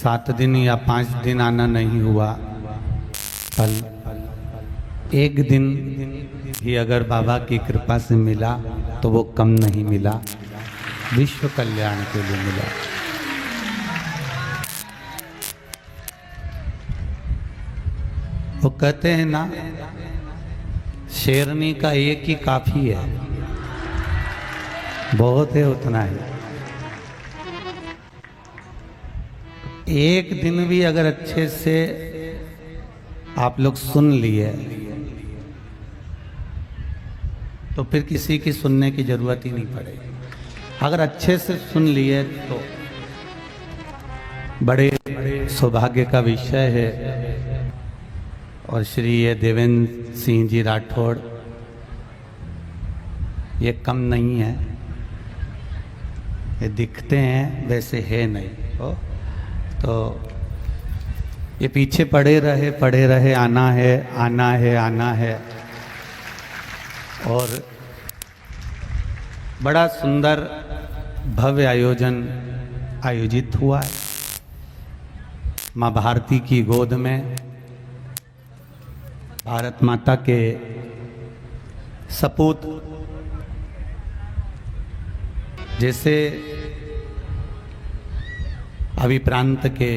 7 दिन या 5 दिन आना नहीं हुआ, कल 1 दिन भी अगर बाबा की कृपा से मिला तो वो कम नहीं मिला, विश्व कल्याण के लिए मिला। वो कहते हैं ना, शेरनी का एक ही काफी है, बहुत है उतना ही। एक दिन भी अगर अच्छे से आप लोग सुन लिए तो फिर किसी की सुनने की जरूरत ही नहीं पड़ेगी। अगर अच्छे से सुन लिए तो बड़े सौभाग्य का विषय है। और श्री ये देवेंद्र सिंह जी राठौड़ ये कम नहीं है, ये दिखते हैं वैसे है नहीं हो। तो ये पीछे पड़े रहे, आना है आना है आना है। और बड़ा सुंदर भव्य आयोजन आयोजित हुआ है माँ भारती की गोद में। भारत माता के सपूत जैसे अभी प्रांत के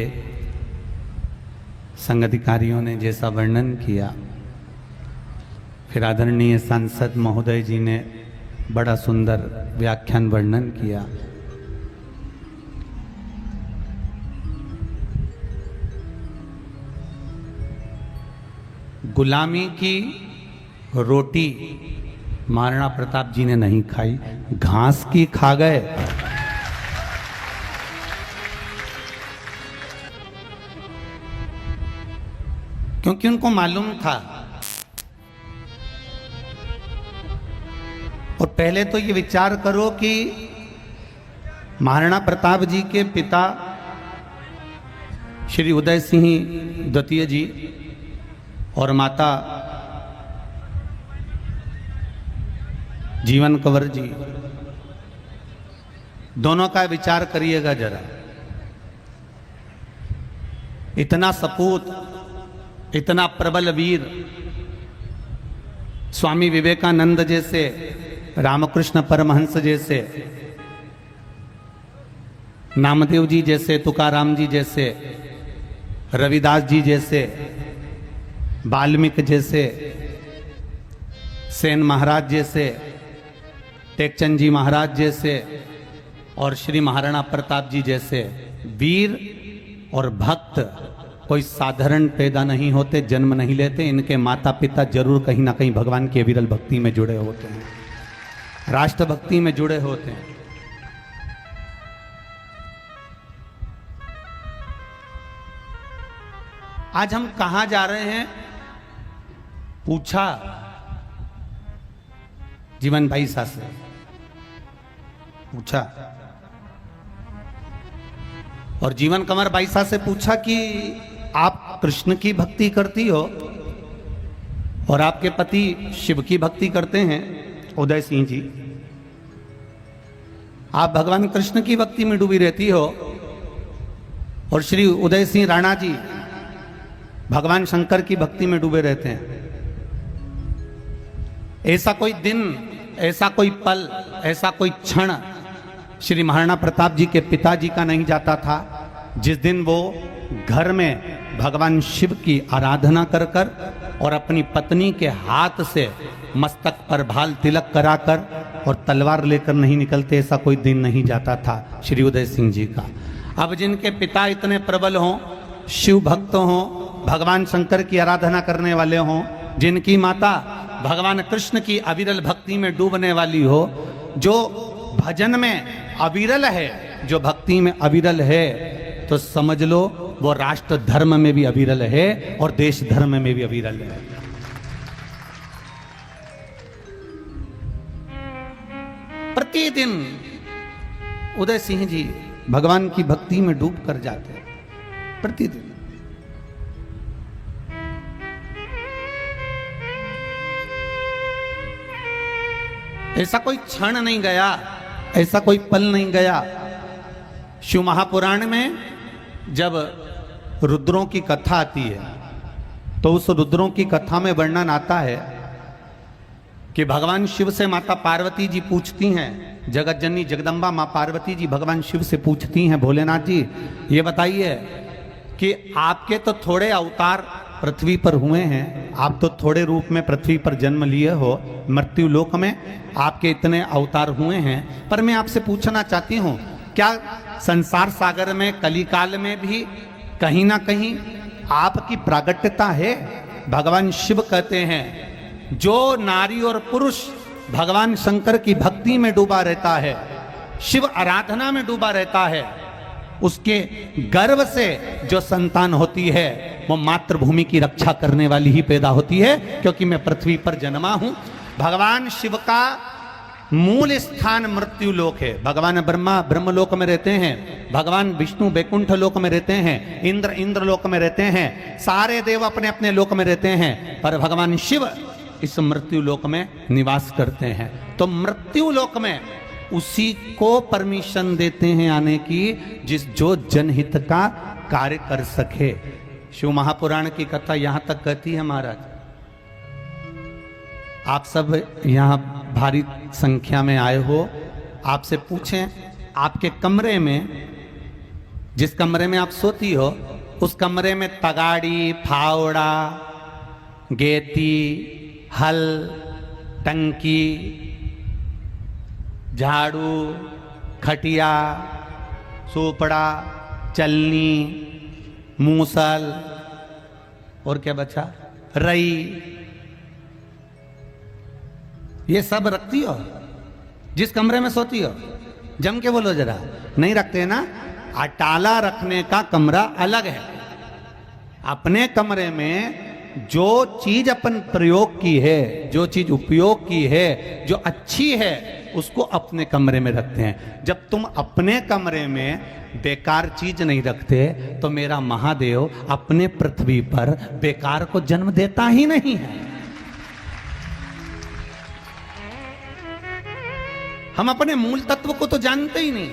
संघाधिकारियों ने जैसा वर्णन किया, फिर आदरणीय सांसद महोदय जी ने बड़ा सुंदर व्याख्यान वर्णन किया। गुलामी की रोटी महाराणा प्रताप जी ने नहीं खाई, घास की खा गए। क्योंकि उनको मालूम था। और पहले तो ये विचार करो कि महाराणा प्रताप जी के पिता श्री उदय सिंह द्वितीय जी और माता जीवन कंवर जी, दोनों का विचार करिएगा जरा। इतना सपूत, इतना प्रबल वीर, स्वामी विवेकानंद जैसे, रामकृष्ण परमहंस जैसे, नामदेव जी जैसे, तुकाराम जी जैसे, रविदास जी जैसे, वाल्मीकि जैसे, सेन महाराज जैसे, टेकचंद जी महाराज जैसे और श्री महाराणा प्रताप जी जैसे वीर और भक्त कोई साधारण पैदा नहीं होते, जन्म नहीं लेते। इनके माता पिता जरूर कहीं ना कहीं भगवान की विरल भक्ति में जुड़े होते हैं, राष्ट्र भक्ति में जुड़े होते हैं। आज हम कहां जा रहे हैं पूछा जीवन भाई सा से पूछा, और जीवन कंवर भाई सा से पूछा कि आप कृष्ण की भक्ति करती हो और आपके पति शिव की भक्ति करते हैं उदय सिंह जी, आप भगवान कृष्ण की भक्ति में डूबी रहती हो और श्री उदय सिंह राणा जी भगवान शंकर की भक्ति में डूबे रहते हैं। ऐसा कोई दिन, ऐसा कोई पल, ऐसा कोई क्षण श्री महाराणा प्रताप जी के पिताजी का नहीं जाता था जिस दिन वो घर में भगवान शिव की आराधना कर कर और अपनी पत्नी के हाथ से मस्तक पर भाल तिलक कराकर और तलवार लेकर नहीं निकलते। ऐसा कोई दिन नहीं जाता था श्री उदय सिंह जी का। अब जिनके पिता इतने प्रबल हों, शिव भक्त हों, भगवान शंकर की आराधना करने वाले हों, जिनकी माता भगवान कृष्ण की अविरल भक्ति में डूबने वाली हो, जो भजन में अविरल है, जो भक्ति में अविरल है, तो समझ लो वो राष्ट्र धर्म में भी अविरल है और देश धर्म में भी अविरल है। प्रतिदिन उदय सिंह जी भगवान की भक्ति में डूब कर जाते हैं, प्रतिदिन। ऐसा कोई क्षण नहीं गया, ऐसा कोई पल नहीं गया। शिव महापुराण में जब रुद्रों की कथा आती है तो उस रुद्रों की कथा में वर्णन आता है कि भगवान शिव से माता पार्वती जी पूछती हैं, जगत जननी जगदम्बा माँ पार्वती जी भगवान शिव से पूछती हैं, भोलेनाथ जी ये बताइए कि आपके तो थोड़े अवतार पृथ्वी पर हुए हैं, आप तो थोड़े रूप में पृथ्वी पर जन्म लिए हो, मृत्यु लोक में आपके इतने अवतार हुए हैं, पर मैं आपसे पूछना चाहती हूँ क्या संसार सागर में कलिकाल में भी कहीं ना कहीं आपकी प्रागट्यता है? भगवान शिव कहते हैं जो नारी और पुरुष भगवान शंकर की भक्ति में डूबा रहता है, शिव आराधना में डूबा रहता है, उसके गर्भ से जो संतान होती है वो मातृभूमि की रक्षा करने वाली ही पैदा होती है, क्योंकि मैं पृथ्वी पर जन्मा हूं। भगवान शिव का मूल स्थान मृत्यु लोक है। भगवान ब्रह्मा ब्रह्मलोक में रहते हैं, भगवान विष्णु वैकुंठ लोक में रहते हैं, इंद्र लोक में रहते हैं, सारे देव अपने अपने लोक में रहते हैं, पर भगवान शिव इस मृत्यु लोक में निवास करते हैं। तो मृत्यु लोक में उसी को परमिशन देते हैं आने की जो जनहित का कार्य कर सके। शिव महापुराण की कथा यहां तक कहती है महाराज, आप सब यहां भारी संख्या में आए हो, आपसे पूछें आपके कमरे में, जिस कमरे में आप सोती हो उस कमरे में तगाड़ी, फावड़ा, गेती, हल, टंकी, झाड़ू, खटिया, सोपड़ा, चलनी, मूसल और क्या बचा, रई, ये सब रखती हो जिस कमरे में सोती हो? जम के बोलो जरा, नहीं रखते ना। अटाला रखने का कमरा अलग है। अपने कमरे में जो चीज अपन प्रयोग की है, जो चीज उपयोग की है, जो अच्छी है, उसको अपने कमरे में रखते हैं। जब तुम अपने कमरे में बेकार चीज नहीं रखते तो मेरा महादेव अपने पृथ्वी पर बेकार को जन्म देता ही नहीं है। हम अपने मूल तत्व को तो जानते ही नहीं,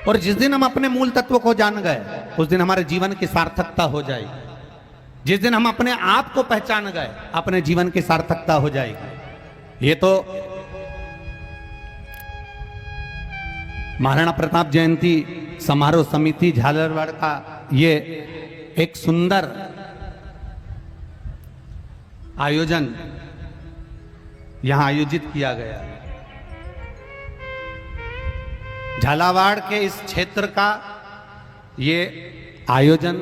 और जिस दिन हम अपने मूल तत्व को जान गए उस दिन हमारे जीवन की सार्थकता हो जाएगी। जिस दिन हम अपने आप को पहचान गए अपने जीवन की सार्थकता हो जाएगी। ये तो महाराणा प्रताप जयंती समारोह समिति झालरवाड़ का ये एक सुंदर आयोजन यहां आयोजित किया गया। झालावाड़ के इस क्षेत्र का ये आयोजन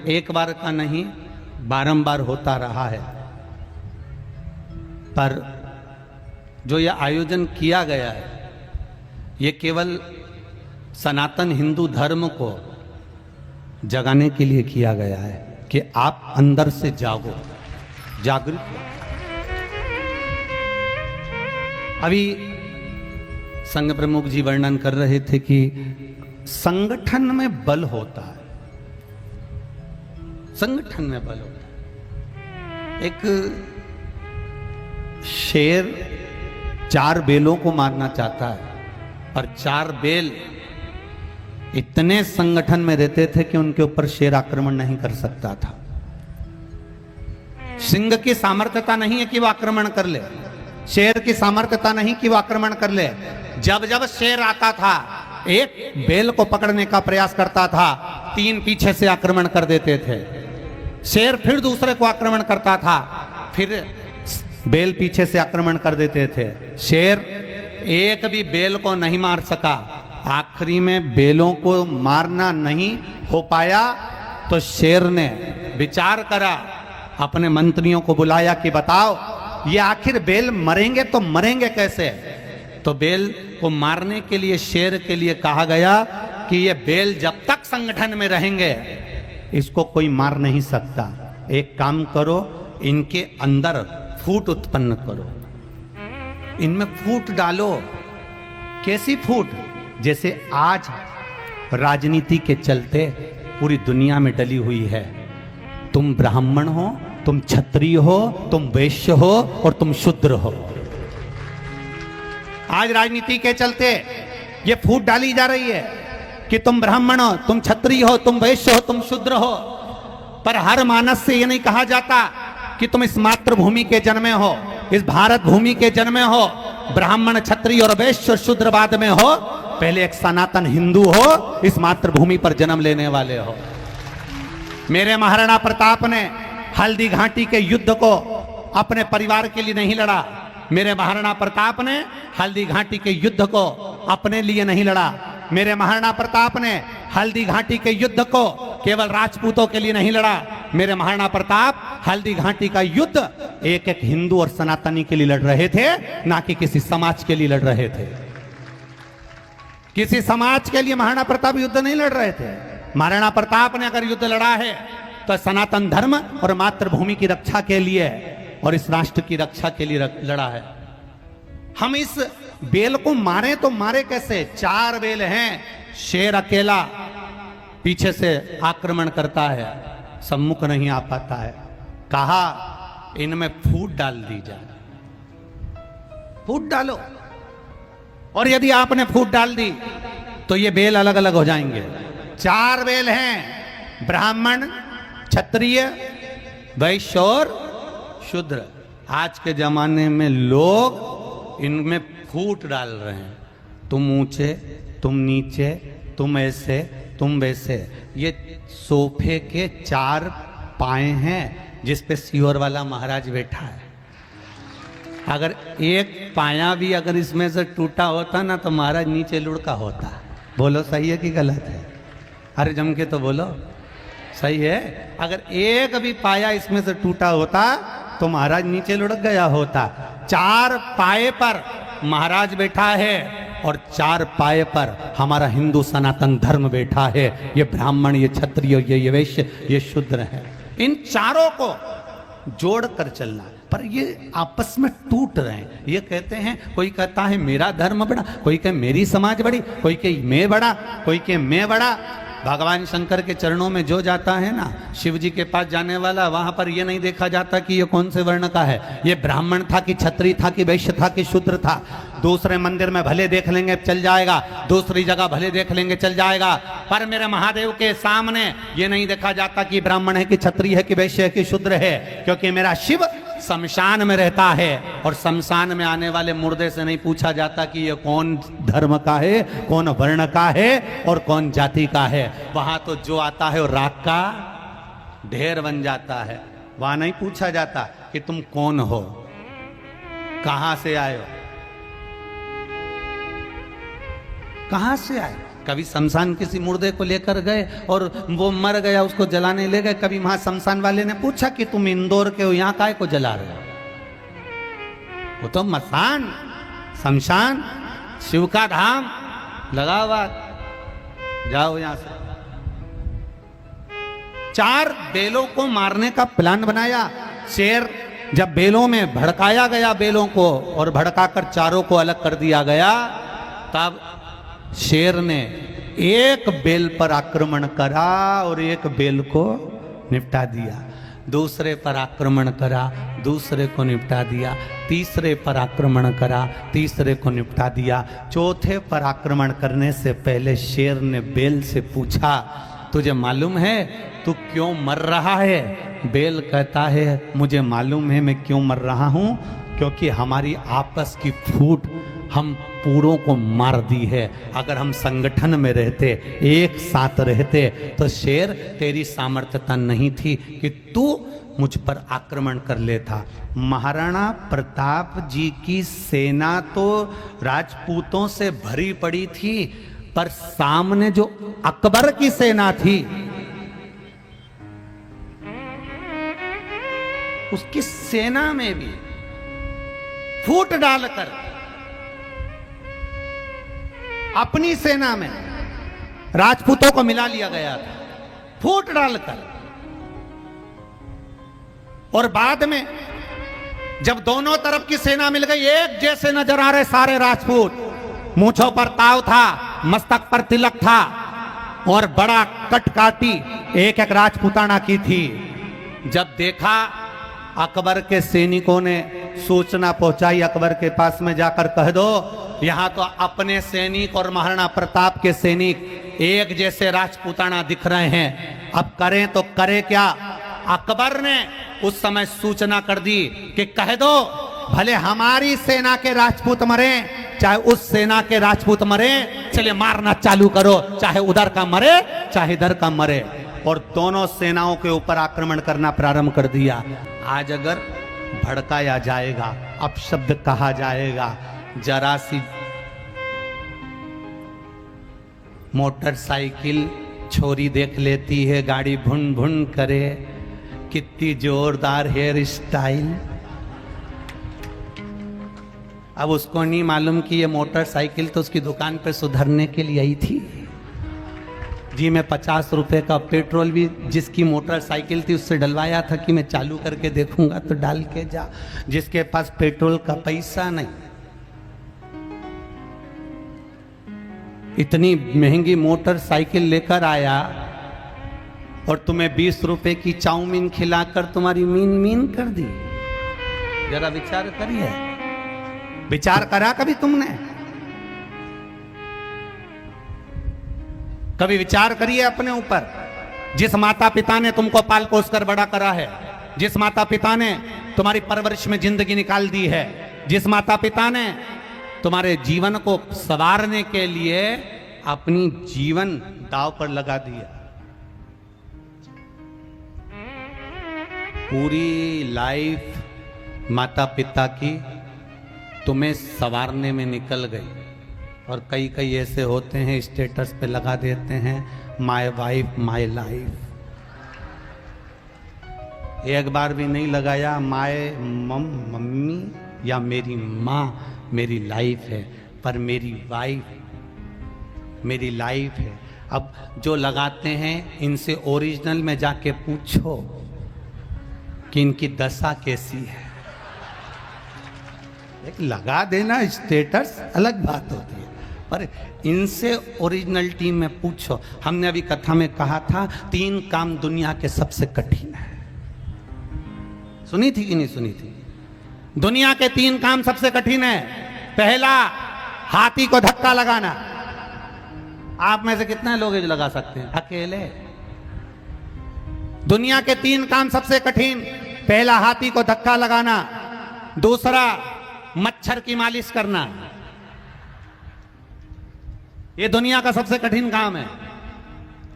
एक बार का नहीं बारंबार होता रहा है, पर जो यह आयोजन किया गया है ये केवल सनातन हिंदू धर्म को जगाने के लिए किया गया है कि आप अंदर से जागो, जागृत हो। अभी संघ प्रमुख जी वर्णन कर रहे थे कि संगठन में बल होता है, संगठन में बल होता है। एक शेर 4 बेलों को मारना चाहता है, और 4 बेल इतने संगठन में रहते थे कि उनके ऊपर शेर आक्रमण नहीं कर सकता था। सिंह की सामर्थ्यता नहीं है कि वो आक्रमण कर ले, शेर की सामर्थ्यता नहीं कि वो आक्रमण कर ले। जब जब शेर आता था एक बेल को पकड़ने का प्रयास करता था, 3 पीछे से आक्रमण कर देते थे। शेर फिर दूसरे को आक्रमण करता था, फिर बेल पीछे से आक्रमण कर देते थे। शेर एक भी बेल को नहीं मार सका। आखिरी में बेलों को मारना नहीं हो पाया तो शेर ने विचार करा, अपने मंत्रियों को बुलाया कि बताओ ये आखिर बेल मरेंगे तो मरेंगे कैसे? तो बेल को मारने के लिए शेर के लिए कहा गया कि ये बेल जब तक संगठन में रहेंगे इसको कोई मार नहीं सकता। एक काम करो, इनके अंदर फूट उत्पन्न करो, इनमें फूट डालो। कैसी फूट? जैसे आज राजनीति के चलते पूरी दुनिया में डली हुई है। तुम ब्राह्मण हो, तुम क्षत्रिय हो, तुम वैश्य हो और तुम शूद्र हो। आज राजनीति के चलते ये फूट डाली जा रही है कि तुम ब्राह्मण हो, तुम क्षत्रिय हो, तुम वैश्य हो, तुम शूद्र हो, पर हर मानस से ये नहीं कहा जाता कि तुम इस मातृभूमि के जन्मे हो, इस भारत भूमि के जन्मे हो, ब्राह्मण क्षत्रिय और वैश्य शूद्र बाद में हो, पहले एक सनातन हिंदू हो, इस मातृभूमि पर जन्म लेने वाले हो। मेरे महाराणा प्रताप ने हल्दी घाटी के युद्ध को अपने परिवार के लिए नहीं लड़ा। मेरे महाराणा प्रताप ने हल्दी घाटी के युद्ध को अपने लिए नहीं लड़ा। मेरे महाराणा प्रताप ने हल्दी घाटी के युद्ध को केवल राजपूतों के लिए नहीं लड़ा। मेरे महाराणा प्रताप हल्दी घाटी का युद्ध एक एक हिंदू और सनातनी के लिए लड़ रहे थे, ना कि किसी समाज के लिए लड़ रहे थे। किसी समाज के लिए महाराणा प्रताप युद्ध नहीं लड़ रहे थे। महाराणा प्रताप ने अगर युद्ध लड़ा है तो सनातन धर्म और मातृभूमि की रक्षा के लिए और इस राष्ट्र की रक्षा के लिए लड़ा है। हम इस बेल को मारे तो मारे कैसे? 4 बेल हैं, शेर अकेला पीछे से आक्रमण करता है, सम्मुख नहीं आ पाता है। कहा इनमें फूट डाल दी जाए, फूट डालो, और यदि आपने फूट डाल दी तो ये बेल अलग अलग हो जाएंगे। 4 बेल हैं, ब्राह्मण, क्षत्रिय, वैश्य और शूद्र। आज के जमाने में लोग इनमें फूट डाल रहे हैं, तुम ऊंचे, तुम नीचे, तुम ऐसे, तुम वैसे। ये सोफे के 4 पाए हैं जिस पे सियोर वाला महाराज बैठा है। अगर एक पाया भी अगर इसमें से टूटा होता ना तो महाराज नीचे लुढ़का होता। बोलो सही है कि गलत है? अरे जम के तो बोलो, सही है। अगर एक भी पाया इसमें से टूटा होता तो महाराज नीचे लुढ़क गया होता। 4 पाए पर महाराज बैठा है और 4 पाए पर हमारा हिंदू सनातन धर्म बैठा है। ये ब्राह्मण, ये क्षत्रिय, ये वैश्य, ये शूद्र है। इन चारों को जोड़कर चलना, पर ये आपस में टूट रहे हैं। ये कहते हैं, कोई कहता है मेरा धर्म बड़ा, कोई कहे मेरी समाज बड़ी, कोई कहे मैं बड़ा, कोई कहे मैं बड़ा। भगवान शंकर के चरणों में जो जाता है ना, शिव जी के पास जाने वाला, वहां पर यह नहीं देखा जाता कि ये कौन से वर्ण का है, ये ब्राह्मण था कि क्षत्रिय था कि वैश्य था कि शूद्र था। दूसरे मंदिर में भले देख लेंगे चल जाएगा, दूसरी जगह भले देख लेंगे चल जाएगा, पर मेरे महादेव के सामने ये नहीं देखा जाता कि ब्राह्मण है कि क्षत्रिय है कि वैश्य है कि शूद्र है, क्योंकि मेरा शिव शमशान में रहता है और शमशान में आने वाले मुर्दे से नहीं पूछा जाता कि ये कौन धर्म का है, कौन वर्ण का है और कौन जाति का है। वहां तो जो आता है वो राख का ढेर बन जाता है। वहां नहीं पूछा जाता कि तुम कौन हो, कहां से आए हो, कहां से आए। कभी शमशान किसी मुर्दे को लेकर गए और वो मर गया, उसको जलाने ले गए। कभी वहां शमशान वाले ने पूछा कि तुम इंदौर के हो, यहां काहे को जला रहे हो? वो तो मसान, शमशान, शिव का धाम लगा हुआ, जाओ यहां से। 4 बेलों को मारने का प्लान बनाया। शेर जब बेलों में भड़काया गया, बेलों को, और भड़काकर चारों को अलग कर दिया गया, तब शेर ने एक बेल पर आक्रमण करा और एक बेल को निपटा दिया। दूसरे पर आक्रमण करा, दूसरे को निपटा दिया। तीसरे पर आक्रमण करा, तीसरे को निपटा दिया। चौथे पर आक्रमण करने से पहले शेर ने बेल से पूछा, तुझे मालूम है तू क्यों मर रहा है? बेल कहता है, मुझे मालूम है मैं क्यों मर रहा हूं, क्योंकि हमारी आपस की फूट हम पूरों को मार दी है। अगर हम संगठन में रहते, एक साथ रहते, तो शेर तेरी सामर्थ्यता नहीं थी कि तू मुझ पर आक्रमण कर लेता। महाराणा प्रताप जी की सेना तो राजपूतों से भरी पड़ी थी, पर सामने जो अकबर की सेना थी, उसकी सेना में भी फूट डालकर, अपनी सेना में राजपूतों को मिला लिया गया था, फूट डालकर। और बाद में जब दोनों तरफ की सेना मिल गई, एक जैसे नजर आ रहे सारे राजपूत, मूंछों पर ताव था, मस्तक पर तिलक था और बड़ा कटकाटी एक एक राजपूताना की थी। जब देखा, अकबर के सैनिकों ने सूचना पहुंचाई अकबर के पास में, जाकर कह दो यहां तो अपने सैनिक और महाराणा प्रताप के सैनिक एक जैसे राजपूताना दिख रहे हैं, अब करें तो करे क्या। अकबर ने उस समय सूचना कर दी कि कह दो भले हमारी सेना के राजपूत मरे चाहे उस सेना के राजपूत मरे, चलिए मारना चालू करो, चाहे उधर का मरे चाहे इधर का मरे। और दोनों सेनाओं के ऊपर आक्रमण करना प्रारंभ कर दिया। आज अगर भड़काया जाएगा, अपशब्द कहा जाएगा, जरा सी मोटरसाइकिल छोरी देख लेती है, गाड़ी भुन भुन करे, कितनी जोरदार हेयर स्टाइल। अब उसको नहीं मालूम कि ये मोटरसाइकिल तो उसकी दुकान पे सुधरने के लिए आई थी जी। मैं 50 रुपए का पेट्रोल भी जिसकी मोटरसाइकिल थी उससे डलवाया था कि मैं चालू करके देखूंगा तो डाल के जा। जिसके पास पेट्रोल का पैसा नहीं, इतनी महंगी मोटरसाइकिल लेकर आया और तुम्हें 20 रुपए की चाउमीन खिलाकर तुम्हारी मीन मीन कर दी। जरा विचार करिए, विचार करा कभी तुमने? कभी विचार करिए अपने ऊपर। जिस माता पिता ने तुमको पाल पोस कर बड़ा करा है, जिस माता पिता ने तुम्हारी परवरिश में जिंदगी निकाल दी है, जिस माता पिता ने तुम्हारे जीवन को संवारने के लिए अपनी जीवन दांव पर लगा दिया, पूरी लाइफ माता पिता की तुम्हें संवारने में निकल गई। और कई कई ऐसे होते हैं स्टेटस पे लगा देते हैं माय वाइफ माय लाइफ। एक बार भी नहीं लगाया माय मम्मी या मेरी माँ मेरी लाइफ है, पर मेरी वाइफ मेरी लाइफ है। अब जो लगाते हैं इनसे ओरिजिनल में जाके पूछो कि इनकी दशा कैसी है। लगा देना स्टेटस अलग बात होती है, पर इनसे ओरिजिनलिटी में पूछो। हमने अभी कथा में कहा था 3 काम दुनिया के सबसे कठिन है। सुनी थी कि नहीं सुनी थी? दुनिया के 3 काम सबसे कठिन है। पहला, हाथी को धक्का लगाना। आप में से कितने लोग जो लगा सकते हैं? अकेले। दुनिया के 3 काम सबसे कठिन, पहला हाथी को धक्का लगाना, दूसरा मच्छर की मालिश करना। ये दुनिया का सबसे कठिन काम है।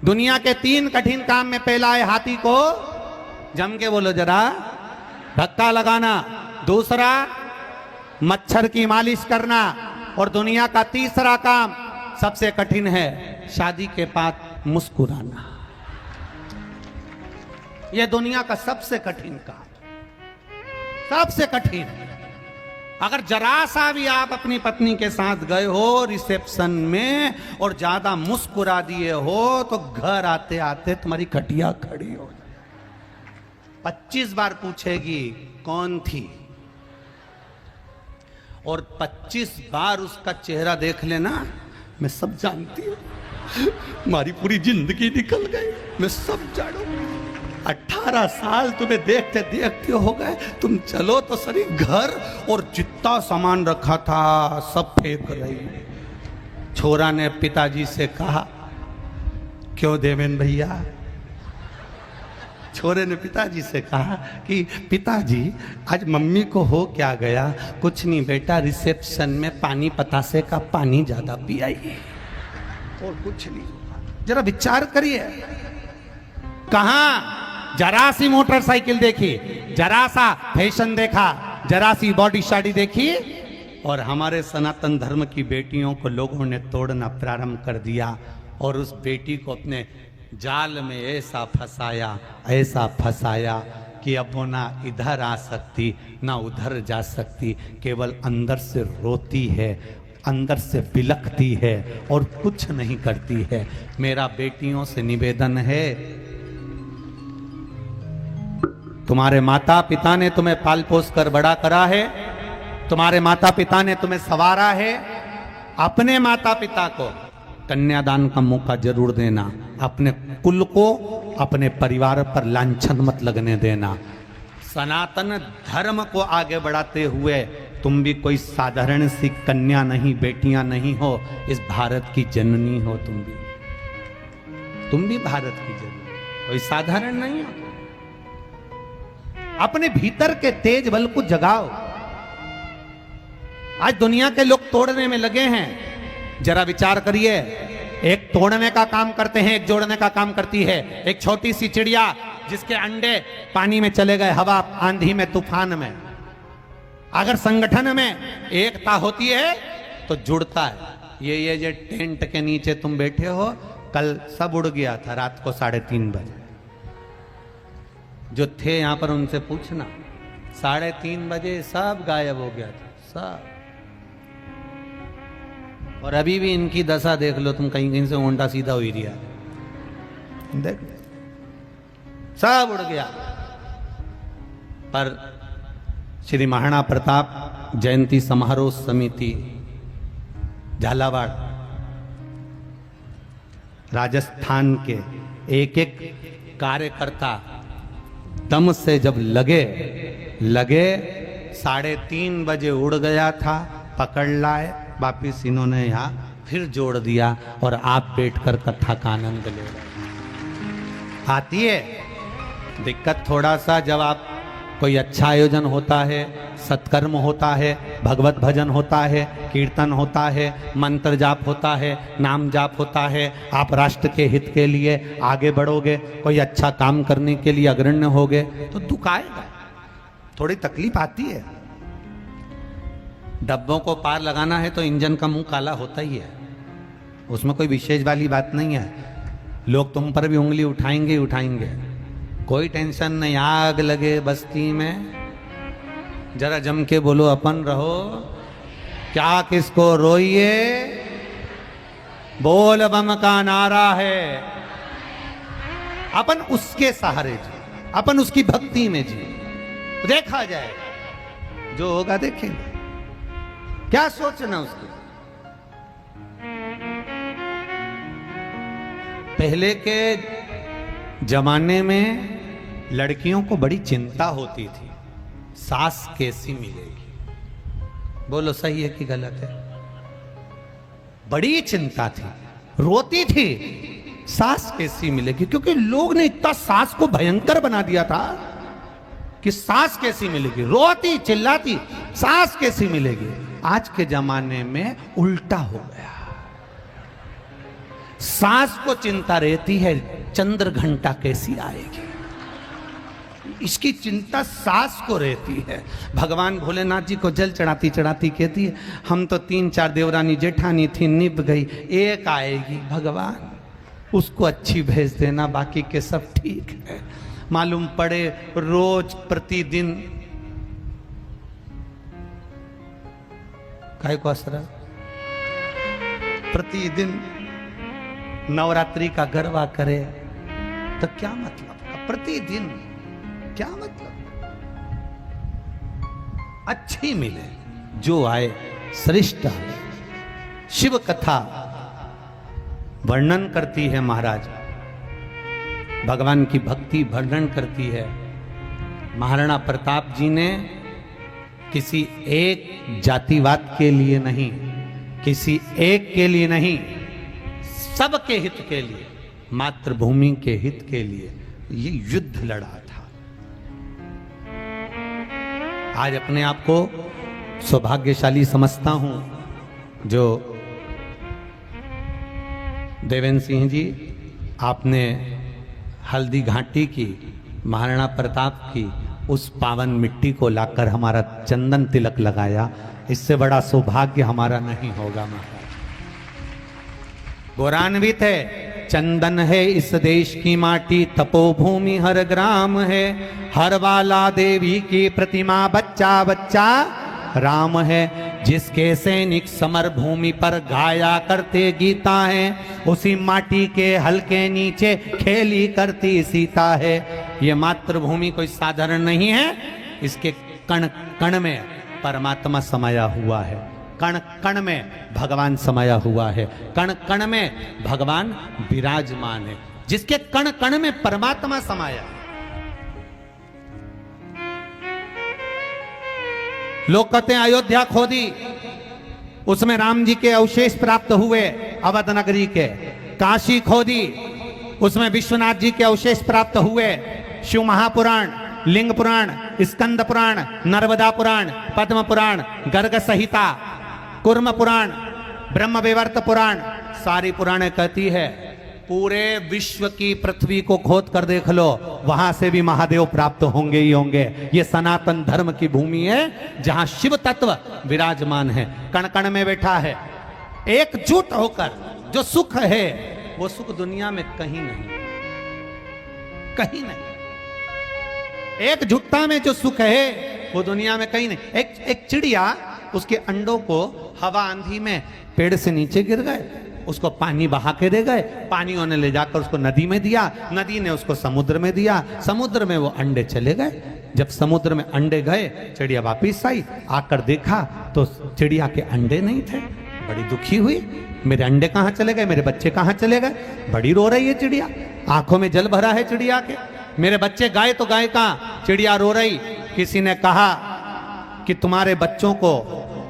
दुनिया के 3 कठिन काम में पहला है हाथी को, जम के बोलो जरा, धक्का लगाना, दूसरा मच्छर की मालिश करना, और दुनिया का तीसरा काम सबसे कठिन है शादी के बाद मुस्कुराना। यह दुनिया का सबसे कठिन काम, सबसे कठिन। अगर जरा सा भी आप अपनी पत्नी के साथ गए हो रिसेप्शन में और ज्यादा मुस्कुरा दिए हो तो घर आते आते तुम्हारी खटिया खड़ी हो जाए। 25 बार पूछेगी कौन थी, और 25 बार उसका चेहरा देख लेना, मैं सब जानती हूँ, हमारी पूरी जिंदगी निकल गई, मैं सब जानू। 18 साल तुम्हें देखते देखते हो गए, तुम चलो तो सही घर, और जितना सामान रखा था सब फेंक रही। छोरा ने पिताजी से कहा, क्यों देवेंद्र भैया? छोरे ने पिताजी से कहा कि पिताजी आज मम्मी को हो क्या गया? कुछ नहीं बेटा, रिसेप्शन में पानी पतासे का पानी ज्यादा पी आई, और कुछ नहीं। जरा विचार करिए, कहां जरा सी मोटरसाइकिल देखी, जरा सा फैशन देखा, जरा सी बॉडी शाडी देखी, और हमारे सनातन धर्म की बेटियों को लोगों ने तोड़ना प्रारंभ कर दिया। और उस बेटी को अपने जाल में ऐसा फंसाया कि अब वो ना इधर आ सकती ना उधर जा सकती, केवल अंदर से रोती है, अंदर से बिलखती है और कुछ नहीं करती है। मेरा बेटियों से निवेदन है, तुम्हारे माता पिता ने तुम्हें पाल पोस कर बड़ा करा है, तुम्हारे माता पिता ने तुम्हें संवारा है। अपने माता पिता को कन्यादान का मौका जरूर देना, अपने कुल को, अपने परिवार पर लांछन मत लगने देना। सनातन धर्म को आगे बढ़ाते हुए तुम भी कोई साधारण सी कन्या नहीं, बेटियां नहीं हो, इस भारत की जननी हो तुम भी। तुम भी भारत की जरूरत, कोई साधारण नहीं हो। अपने भीतर के तेज बल को जगाओ। आज दुनिया के लोग तोड़ने में लगे हैं। जरा विचार करिए, एक तोड़ने का काम करते हैं, एक जोड़ने का काम करती है। एक छोटी सी चिड़िया जिसके अंडे पानी में चले गए, हवा आंधी में तूफान में। अगर संगठन में एकता होती है तो जुड़ता है। ये जो टेंट के नीचे तुम बैठे हो, कल सब उड़ गया था रात को 3:30 बजे। जो थे यहां पर उनसे पूछना, 3:30 बजे सब गायब हो गया था, सब। और अभी भी इनकी दशा देख लो तुम, कहीं कहीं से उल्टा सीधा हो ही रहा है, देख सब उड़ गया। पर श्री महाराणा प्रताप जयंती समारोह समिति झालावाड़ राजस्थान के एक एक कार्यकर्ता दम से जब लगे 3:30 बजे उड़ गया था, पकड़ लाए, वापिस इन्होंने यहाँ फिर जोड़ दिया और आप बैठकर कथा का आनंद ले रहे। आती है दिक्कत थोड़ा सा, जब आप कोई अच्छा आयोजन होता है, सत्कर्म होता है, भगवत भजन होता है, कीर्तन होता है, मंत्र जाप होता है, नाम जाप होता है, आप राष्ट्र के हित के लिए आगे बढ़ोगे, कोई अच्छा काम करने के लिए अग्रण्य होगे, तो दुख आएगा, थोड़ी तकलीफ आती है। डब्बों को पार लगाना है तो इंजन का मुंह काला होता ही है, उसमें कोई विशेष वाली बात नहीं है। लोग तुम पर भी उंगली उठाएंगे ही उठाएंगे, कोई टेंशन नहीं। आग लगे बस्ती में, जरा जम के बोलो अपन रहो, क्या किसको रोइए, बोल बम का नारा है। अपन उसके सहारे जी, अपन उसकी भक्ति में जी, देखा जाए जो होगा देखेंगे, क्या सोचना उसके। पहले के जमाने में लड़कियों को बड़ी चिंता होती थी, सास कैसी मिलेगी। बोलो सही है कि गलत है? बड़ी चिंता थी, रोती थी सास कैसी मिलेगी, क्योंकि लोग ने इतना सास को भयंकर बना दिया था कि सास कैसी मिलेगी, रोती चिल्लाती सास कैसी मिलेगी। आज के जमाने में उल्टा हो गया, सास को चिंता रहती है चंद्र घंटा कैसी आएगी, इसकी चिंता सास को रहती है। भगवान भोलेनाथ जी को जल चढ़ाती चढ़ाती कहती है, हम तो 3-4 देवरानी जेठानी थी, निभ गई, एक आएगी भगवान, उसको अच्छी भेज देना, बाकी के सब ठीक है। मालूम पड़े रोज प्रतिदिन काय को असर, प्रतिदिन नवरात्रि का गरबा करे तो क्या मतलब, प्रतिदिन क्या मतलब। अच्छी मिले, जो आए श्रेष्ठ आए। शिव कथा वर्णन करती है महाराज, भगवान की भक्ति वर्णन करती है। महाराणा प्रताप जी ने किसी एक जातिवाद के लिए नहीं, किसी एक के लिए नहीं, सबके हित के लिए, मातृभूमि के हित के लिए ये युद्ध लड़ा था। आज अपने आप को सौभाग्यशाली समझता हूं जो देवेंद्र सिंह जी आपने हल्दी घाटी की, महाराणा प्रताप की उस पावन मिट्टी को लाकर हमारा चंदन तिलक लगाया, इससे बड़ा सौभाग्य हमारा नहीं होगा महाराज। गौरवान्वित है, चंदन है इस देश की माटी, तपोभूमि हर ग्राम है, हर वाला देवी की प्रतिमा, बच्चा बच्चा राम है। जिसके सैनिक समर भूमि पर गाया करते गीता है, उसी माटी के हल्के नीचे खेली करती सीता है। ये मातृभूमि कोई साधारण नहीं है, इसके कण कण में परमात्मा समाया हुआ है, कण कण में भगवान समाया हुआ है, कण कण में भगवान विराजमान है। जिसके कण कण में परमात्मा समाया, लोग कहते हैं अयोध्या खोदी, उसमें राम जी के अवशेष प्राप्त हुए, अवध नगरी के। काशी खोदी, उसमें विश्वनाथ जी के अवशेष प्राप्त हुए। शिव महापुराण, लिंग पुराण, स्कंद पुराण, नर्मदा पुराण, पद्म पुराण, गर्ग संहिता, कुर्म पुराण, ब्रह्म विवर्त पुराण, सारी पुराणें कहती है पूरे विश्व की पृथ्वी को खोद कर देख लो, वहां से भी महादेव प्राप्त होंगे ही होंगे। ये सनातन धर्म की भूमि है जहां शिव तत्व विराजमान है, कण कण में बैठा है। एकजुट होकर जो सुख है वो सुख दुनिया में कहीं नहीं, कहीं नहीं। एकजुटता में जो सुख है वो दुनिया में कहीं नहीं। एक चिड़िया, उसके अंडों को हवा आंधी में पेड़ से नीचे गिर गए, उसको पानी बहा के दे गए, पानियों ने ले जाकर उसको नदी में दिया, नदी ने उसको समुद्र में दिया, समुद्र में वो अंडे चले गए। जब समुद्र में अंडे गए, चिड़िया वापिस आई, आकर देखा तो चिड़िया के अंडे नहीं थे। बड़ी दुखी हुई, मेरे अंडे कहाँ चले गए, मेरे बच्चे कहाँ चले गए। बड़ी रो रही है चिड़िया, आंखों में जल भरा है चिड़िया के। मेरे बच्चे गाय तो गाय कहाँ, चिड़िया रो रही। किसी ने कहा कि तुम्हारे बच्चों को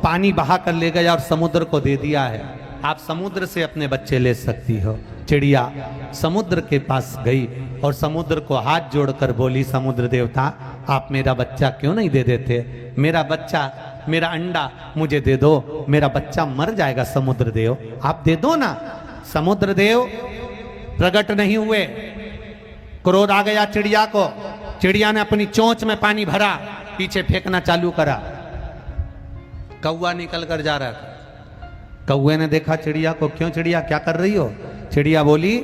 पानी बहा कर ले गया और समुद्र को दे दिया है, आप समुद्र से अपने बच्चे ले सकती हो। चिड़िया समुद्र के पास गई और समुद्र को हाथ जोड़कर बोली, समुद्र देवता आप मेरा बच्चा क्यों नहीं दे देते, मेरा बच्चा, मेरा अंडा मुझे दे दो, मेरा बच्चा मर जाएगा, समुद्र देव आप दे दो ना। समुद्र देव प्रकट नहीं हुए, क्रोध आ गया चिड़िया को। चिड़िया ने अपनी चोंच में पानी भरा, पीछे फेंकना चालू करा। कौवा निकल कर जा रहा था, कौवे ने देखा चिड़िया को, क्यों चिड़िया क्या कर रही हो। चिड़िया बोली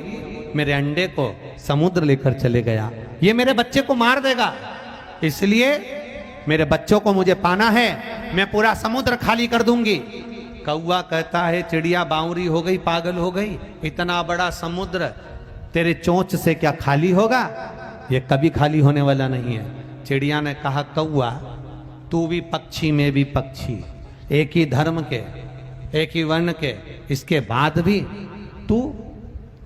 मेरे अंडे को समुद्र लेकर चले गया, ये मेरे बच्चे को मार देगा, इसलिए मेरे बच्चों को मुझे पाना है, मैं पूरा समुद्र खाली कर दूंगी। कौवा कहता है चिड़िया बावरी हो गई, पागल हो गई, इतना बड़ा समुद्र तेरे चोंच से क्या खाली होगा, ये कभी खाली होने वाला नहीं है। चिड़िया ने कहा कौवा तू भी पक्षी में भी पक्षी, एक ही धर्म के, एक ही वर्ण के, इसके बाद भी तू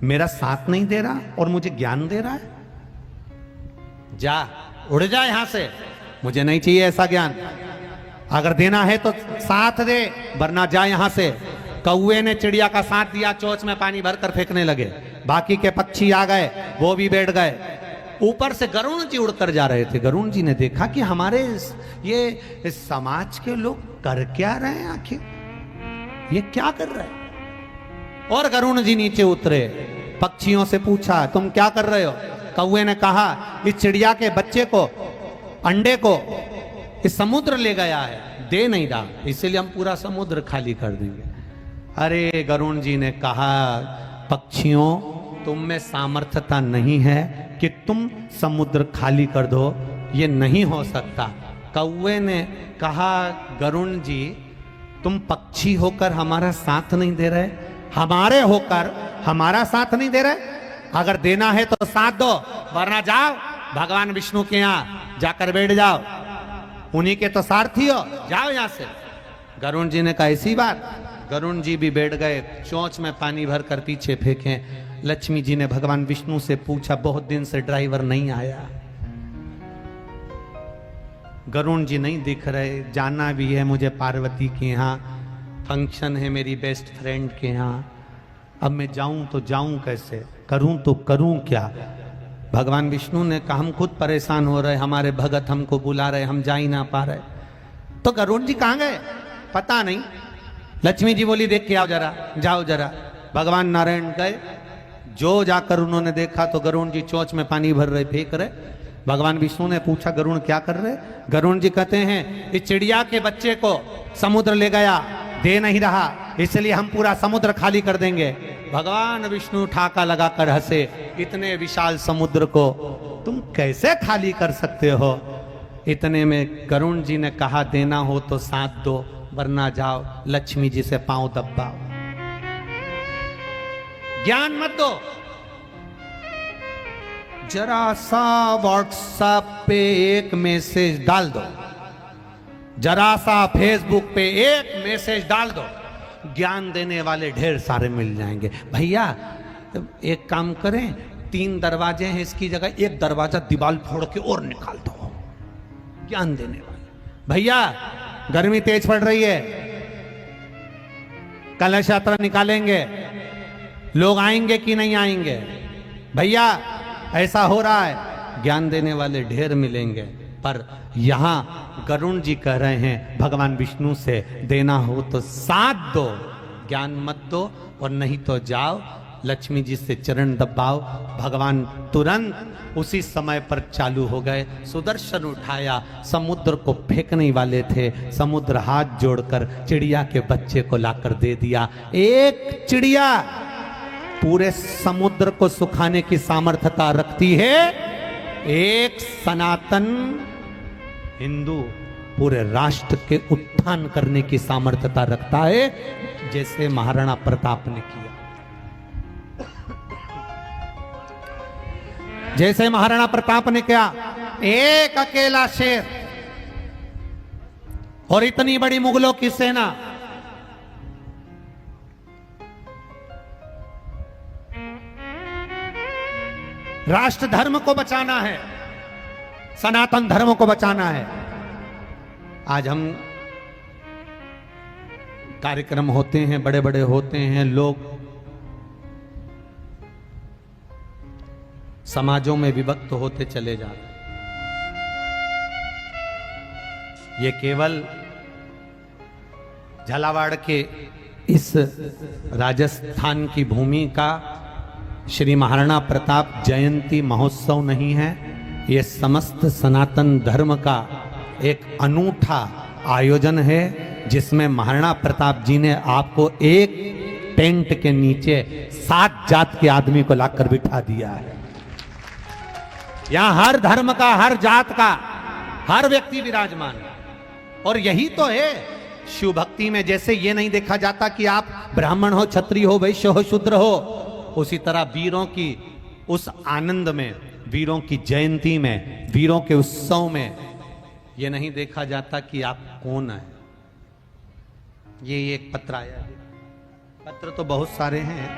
मेरा साथ नहीं दे रहा और मुझे ज्ञान दे रहा है। जा उड़ जा यहां से, मुझे नहीं चाहिए ऐसा ज्ञान, अगर देना है तो साथ दे वरना जा यहां से। कौवे ने चिड़िया का साथ दिया, चोंच में पानी भरकर फेंकने लगे। बाकी के पक्षी आ गए, वो भी बैठ गए। ऊपर से गरुण जी उड़कर जा रहे थे। गरुण जी ने देखा कि हमारे ये समाज के लोग कर क्या रहे हैं, आखिर ये क्या कर रहे हैं। और गरुण जी नीचे उतरे, पक्षियों से पूछा तुम क्या कर रहे हो। कौवे ने कहा इस चिड़िया के बच्चे को, अंडे को इस समुद्र ले गया है, दे नहीं रहा, इसलिए हम पूरा समुद्र खाली कर देंगे। अरे गरुण जी ने कहा पक्षियों तुम में सामर्थ्यता नहीं है कि तुम समुद्र खाली कर दो, ये नहीं हो सकता। कौवे ने कहा गरुण जी तुम पक्षी होकर हमारा साथ नहीं दे रहे, हमारे होकर हमारा साथ नहीं दे रहे, अगर देना है तो साथ दो वरना जाओ भगवान विष्णु के यहाँ जाकर बैठ जाओ, उन्हीं के तो सारथी हो, जाओ यहां से। गरुण जी ने कहा ऐसी बात। गरुण जी भी बैठ गए, चोंच में पानी भर कर पीछे फेंके। लक्ष्मी जी ने भगवान विष्णु से पूछा बहुत दिन से ड्राइवर नहीं आया, गरुण जी नहीं दिख रहे, जाना भी है मुझे पार्वती के यहाँ, फंक्शन है मेरी बेस्ट फ्रेंड के यहाँ, अब मैं जाऊं तो जाऊं कैसे, करूं तो करूं क्या। भगवान विष्णु ने कहा हम खुद परेशान हो रहे, हमारे भगत हमको बुला रहे, हम जा ही ना पा रहे। तो गरुण जी कहाँ गए पता नहीं। लक्ष्मी जी बोली देख के आओ जरा, जाओ जरा। भगवान नारायण गए, जो जाकर उन्होंने देखा तो गरुण जी चोंच में पानी भर रहे, फेंक रहे। भगवान विष्णु ने पूछा गरुण क्या कर रहे। गरुण जी कहते हैं इस चिड़िया के बच्चे को समुद्र ले गया, दे नहीं रहा, इसलिए हम पूरा समुद्र खाली कर देंगे। भगवान विष्णु ठाका लगाकर हंसे, इतने विशाल समुद्र को तुम कैसे खाली कर सकते हो। इतने में गरुण जी ने कहा देना हो तो साथ दो वरना जाओ लक्ष्मी जी से पांव दबाओ, ज्ञान मत दो। जरा सा व्हाट्सएप पे एक मैसेज डाल दो, जरा सा फेसबुक पे एक मैसेज डाल दो, ज्ञान देने वाले ढेर सारे मिल जाएंगे। भैया एक काम करें, 3 दरवाजे हैं, इसकी जगह एक दरवाजा दीवार फोड़ के और निकाल दो, ज्ञान देने वाले। भैया गर्मी तेज पड़ रही है, कलश यात्रा निकालेंगे, लोग आएंगे कि नहीं आएंगे, भैया ऐसा हो रहा है, ज्ञान देने वाले ढेर मिलेंगे, पर यहां गरुण जी कह रहे हैं भगवान विष्णु से, देना हो तो साथ दो, ज्ञान मत दो, और नहीं तो जाओ लक्ष्मी जी से चरण दबाओ। भगवान तुरंत उसी समय पर चालू हो गए। सुदर्शन उठाया, समुद्र को फेंकने वाले थे, समुद्र हाथ जोड़कर चिड़िया के बच्चे को लाकर दे दिया। एक चिड़िया पूरे समुद्र को सुखाने की सामर्थ्यता रखती है, एक सनातन हिंदू पूरे राष्ट्र के उत्थान करने की सामर्थ्यता रखता है, जैसे महाराणा प्रताप ने किया। जैसे महाराणा प्रताप ने क्या, एक अकेला शेर और इतनी बड़ी मुगलों की सेना, राष्ट्र धर्म को बचाना है, सनातन धर्म को बचाना है। आज हम कार्यक्रम होते हैं, बड़े बड़े होते हैं, लोग समाजों में विभक्त होते चले जा रहे। ये केवल झालावाड़ के इस राजस्थान की भूमि का श्री महाराणा प्रताप जयंती महोत्सव नहीं है, ये समस्त सनातन धर्म का एक अनूठा आयोजन है, जिसमें महाराणा प्रताप जी ने आपको एक टेंट के नीचे 7 जात के आदमी को लाकर बिठा दिया है। यहां हर धर्म का, हर जात का, हर व्यक्ति विराजमान है। और यही तो है शिव भक्ति में। जैसे ये नहीं देखा जाता कि आप ब्राह्मण हो, क्षत्रिय हो, वैश्य हो, शूद्र हो, उसी तरह वीरों की उस आनंद में, वीरों की जयंती में, वीरों के उत्सव में ये नहीं देखा जाता कि आप कौन है। ये एक पत्र आया है, पत्र तो बहुत सारे हैं।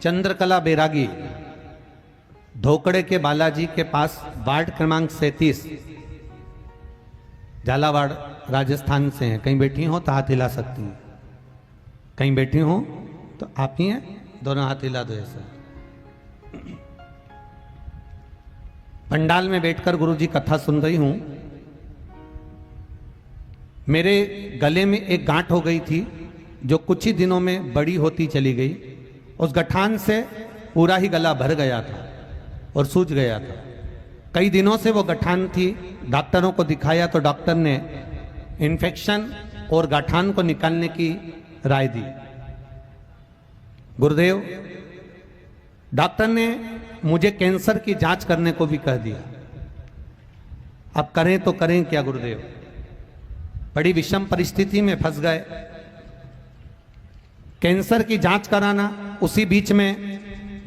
चंद्रकला बैरागी धोकड़े के बालाजी के पास, वार्ड क्रमांक 37, झालावाड़ राजस्थान से हैं। कहीं बैठी हो तो हाथ हिला सकती हैं, कहीं बैठी हो तो आप ही हैं, दोनों हाथ हिला दो ऐसा। पंडाल में बैठकर गुरुजी कथा सुन रही हूं, मेरे गले में एक गांठ हो गई थी जो कुछ ही दिनों में बड़ी होती चली गई। उस गठान से पूरा ही गला भर गया था और सूज गया था। कई दिनों से वो गठान थी, डॉक्टरों को दिखाया तो डॉक्टर ने इन्फेक्शन और गठान को निकालने की राय दी। गुरुदेव, डॉक्टर ने मुझे कैंसर की जांच करने को भी कह दिया। अब करें तो करें क्या गुरुदेव? बड़ी विषम परिस्थिति में फंस गए। कैंसर की जांच कराना, उसी बीच में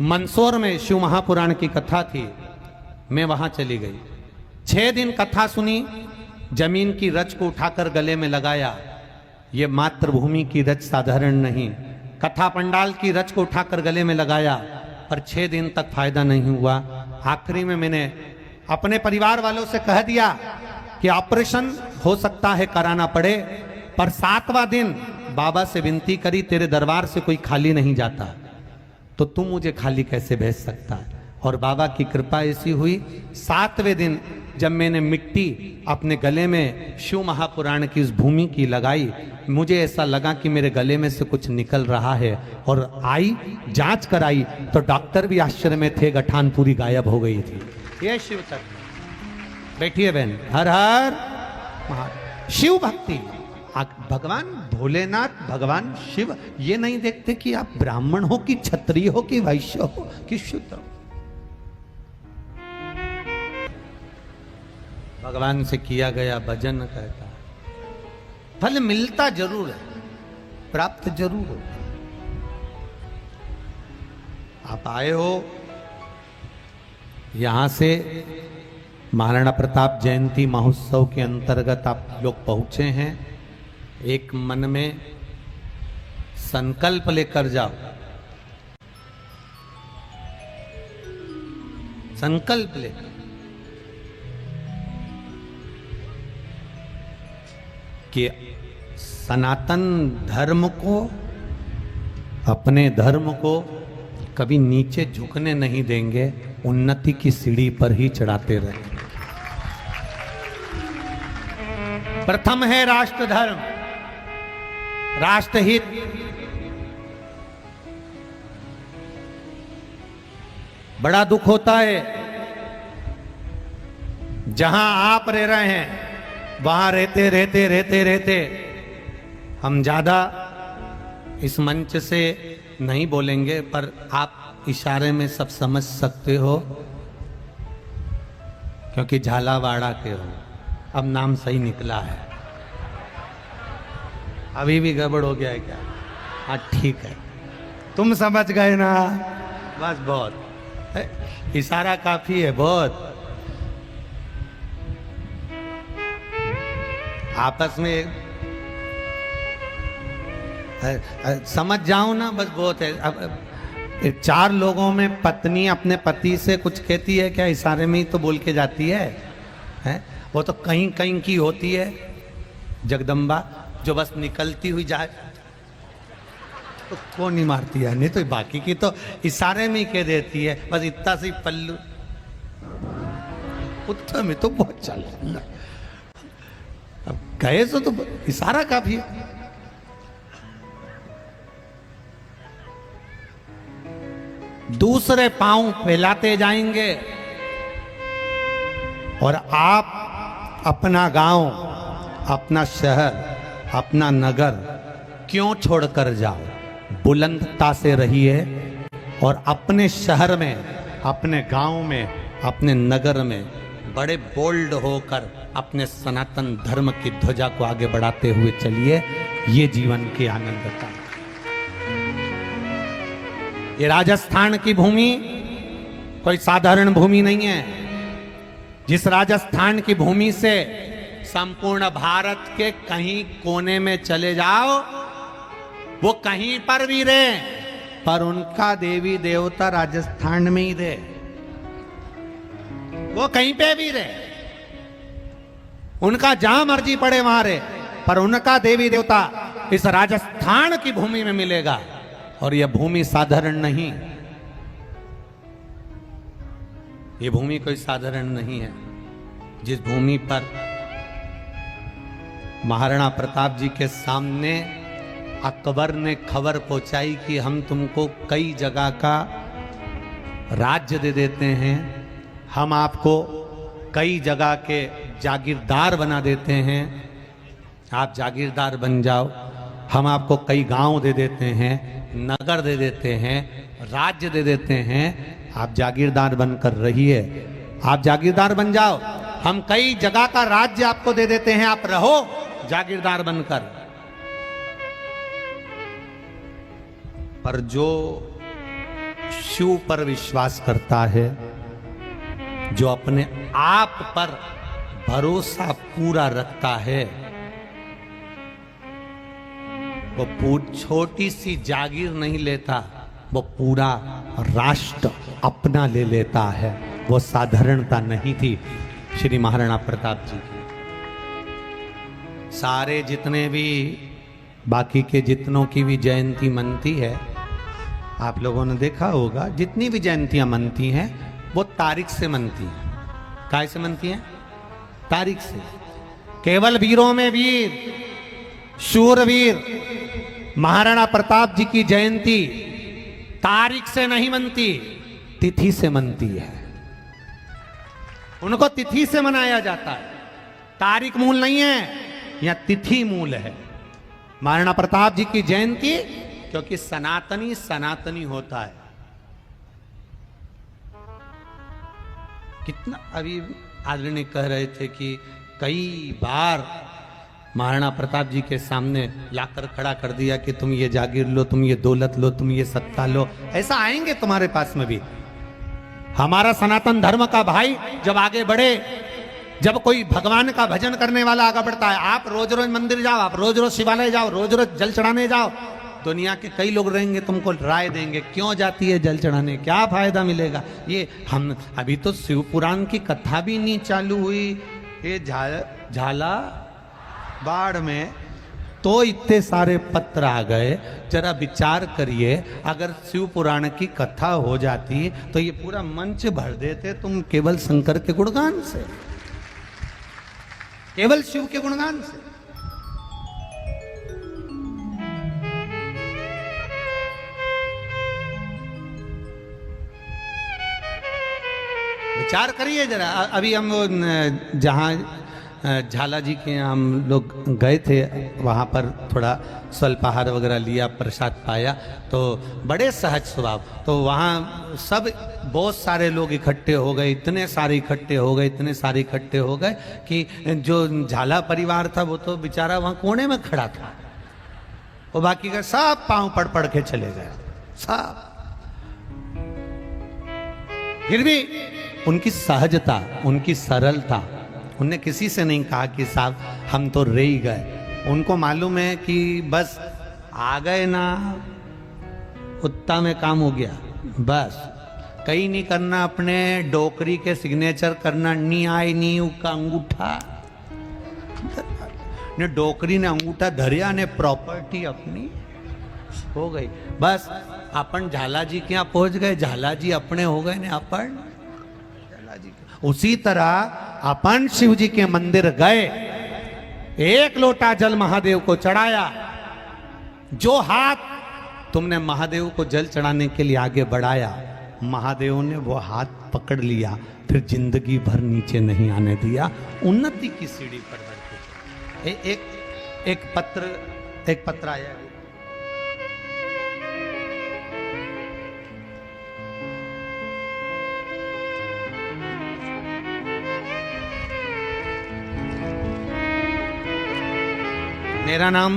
मंदसौर में शिव महापुराण की कथा थी, मैं वहां चली गई। 6 दिन कथा सुनी, जमीन की रज को उठाकर गले में लगाया। ये मातृभूमि की रज साधारण नहीं, कथा पंडाल की रज को उठाकर गले में लगाया, पर 6 दिन तक फायदा नहीं हुआ। आखिरी में मैंने अपने परिवार वालों से कह दिया कि ऑपरेशन हो सकता है कराना पड़े, पर 7वां दिन बाबा से विनती करी, तेरे दरबार से कोई खाली नहीं जाता, तो तुम मुझे खाली कैसे भेज सकता है? और बाबा की कृपा ऐसी हुई, 7वें दिन जब मैंने मिट्टी अपने गले में शिव महापुराण की उस भूमि की लगाई, मुझे ऐसा लगा कि मेरे गले में से कुछ निकल रहा है। और आई, जांच कराई तो डॉक्टर भी आश्चर्य में थे, गठान पूरी गायब हो गई थी। ये शिव तत्व। बैठिए बहन, हर हर महादेव। शिव भक्ति, भगवान भोलेनाथ, भगवान शिव, ये नहीं देखते कि आप ब्राह्मण हो कि क्षत्रिय हो कि वैश्य हो कि शूद्र हो। भगवान से किया गया भजन कहता है, फल मिलता जरूर है, प्राप्त जरूर हो। आप आए हो यहां से, महाराणा प्रताप जयंती महोत्सव के अंतर्गत आप लोग पहुंचे हैं। एक मन में संकल्प लेकर जाओ, संकल्प लेकर। कि सनातन धर्म को, अपने धर्म को कभी नीचे झुकने नहीं देंगे, उन्नति की सीढ़ी पर ही चढ़ाते रहेंगे। प्रथम है राष्ट्र धर्म, राष्ट्रहित। बड़ा दुख होता है जहां आप रह रहे हैं वहां रहते रहते रहते रहते हम ज्यादा इस मंच से नहीं बोलेंगे, पर आप इशारे में सब समझ सकते हो क्योंकि झालावाड़ा के हो। अब नाम सही निकला है, अभी भी गड़बड़ हो गया है क्या? हाँ ठीक है, तुम समझ गए ना, बस बहुत इशारा काफी है। बहुत आपस में समझ जाओ ना, बस बहुत है। अब 4 लोगों में पत्नी अपने पति से कुछ कहती है क्या? इशारे में ही तो बोल के जाती है? वो तो कहीं कहीं की होती है जगदम्बा, जो बस निकलती हुई जाए तो कौन नहीं मारती है, नहीं तो बाकी की तो इशारे में ही कह देती है, बस इतना सी पल्लू। उत्तर में तो बहुत चल, अब गए तो इशारा काफी है। दूसरे पांव फैलाते जाएंगे और आप अपना गांव, अपना शहर, अपना नगर क्यों छोड़कर जाओ? बुलंदता से रहिए और अपने शहर में, अपने गांव में, अपने नगर में बड़े बोल्ड होकर अपने सनातन धर्म की ध्वजा को आगे बढ़ाते हुए चलिए। ये जीवन के आनंद का। ये राजस्थान की भूमि कोई साधारण भूमि नहीं है। जिस राजस्थान की भूमि से संपूर्ण भारत के कहीं कोने में चले जाओ, वो कहीं पर भी रहे, पर उनका देवी देवता राजस्थान में ही रहे, वो कहीं पे भी रहे, उनका जहां मर्जी पड़े वहां रहे, पर उनका देवी देवता इस राजस्थान की भूमि में मिलेगा। और यह भूमि साधारण नहीं, ये भूमि कोई साधारण नहीं है। जिस भूमि पर महाराणा प्रताप जी के सामने अकबर ने खबर पहुंचाई कि हम तुमको कई जगह का राज्य दे देते हैं, हम आपको कई जगह के जागीरदार बना देते हैं, आप जागीरदार बन जाओ, हम आपको कई गांव दे देते हैं, नगर दे देते हैं, राज्य दे देते हैं, आप जागीरदार बनकर रहिए, आप जागीरदार बन जाओ, हम कई जगह का राज्य आपको दे देते हैं, आप रहो जागीरदार बनकर। पर जो शिव पर विश्वास करता है, जो अपने आप पर भरोसा पूरा रखता है, वो छोटी सी जागीर नहीं लेता, वो पूरा राष्ट्र अपना ले लेता है। वो साधारणता नहीं थी श्री महाराणा प्रताप जी की। सारे जितने भी बाकी के जितनों की भी जयंती मनती है, आप लोगों ने देखा होगा, जितनी भी जयंतियां मनती हैं वो तारीख से मनती हैं। काय से मनती हैं? तारीख से। केवल वीरों में वीर, शूरवीर महाराणा प्रताप जी की जयंती तारीख से नहीं मनती, तिथि से मनती है। उनको तिथि से मनाया जाता है, तारीख मूल नहीं है, या तिथि मूल है। महाराणा प्रताप जी की जयंती क्योंकि सनातनी सनातनी होता है। कितना अभी आदरणीय कह रहे थे कि कई बार महाराणा प्रताप जी के सामने लाकर खड़ा कर दिया कि तुम ये जागीर लो, तुम ये दौलत लो, तुम ये सत्ता लो। ऐसा आएंगे तुम्हारे पास में भी। हमारा सनातन धर्म का भाई जब आगे बढ़े, जब कोई भगवान का भजन करने वाला आगे बढ़ता है, आप रोज रोज मंदिर जाओ, आप रोज रोज शिवालय जाओ, रोज रोज जल चढ़ाने जाओ, दुनिया के कई लोग रहेंगे तुमको राय देंगे, क्यों जाती है जल चढ़ाने, क्या फायदा मिलेगा। ये हम अभी तो शिव पुराण की कथा भी नहीं चालू हुई, ये झाला बाढ़ में, तो इतने सारे पत्र आ गए। जरा विचार करिए, अगर शिव पुराण की कथा हो जाती तो ये पूरा मंच भर देते तुम केवल शंकर के गुणगान से, केवल शिव के गुणगान से। विचार करिए जरा। अभी हम जहाँ झाला जी के यहाँ हम लोग गए थे, वहाँ पर थोड़ा स्वल्पाहार वगैरह लिया, प्रसाद पाया, तो बड़े सहज स्वभाव। तो वहाँ सब बहुत सारे लोग इकट्ठे हो गए, इतने सारे इकट्ठे हो गए, इतने सारे इकट्ठे हो गए कि जो झाला परिवार था वो तो बेचारा वहाँ कोने में खड़ा था, और बाकी का सब पाँव पड़ पड़ के चले गए सब। फिर भी उनकी सहजता, उनकी सरलता, उनने किसी से नहीं कहा कि साहब हम तो रह ही गए। उनको मालूम है कि बस आ गए ना, उतना में काम हो गया, बस कहीं नहीं करना, अपने डोकरी के सिग्नेचर करना, नी आए नी का अंगूठा ने, डोकरी ने अंगूठा धरिया ने, प्रॉपर्टी अपनी हो गई। बस अपन झाला जी के यहाँ पहुंच गए, झाला जी अपने हो गए ने अपन झाला जी। उसी तरह अपन शिव जी के मंदिर गए, एक लोटा जल महादेव को चढ़ाया, जो हाथ तुमने महादेव को जल चढ़ाने के लिए आगे बढ़ाया, महादेव ने वो हाथ पकड़ लिया, फिर जिंदगी भर नीचे नहीं आने दिया, उन्नति की सीढ़ी पर बढ़ते। एक पत्र आया है। मेरा नाम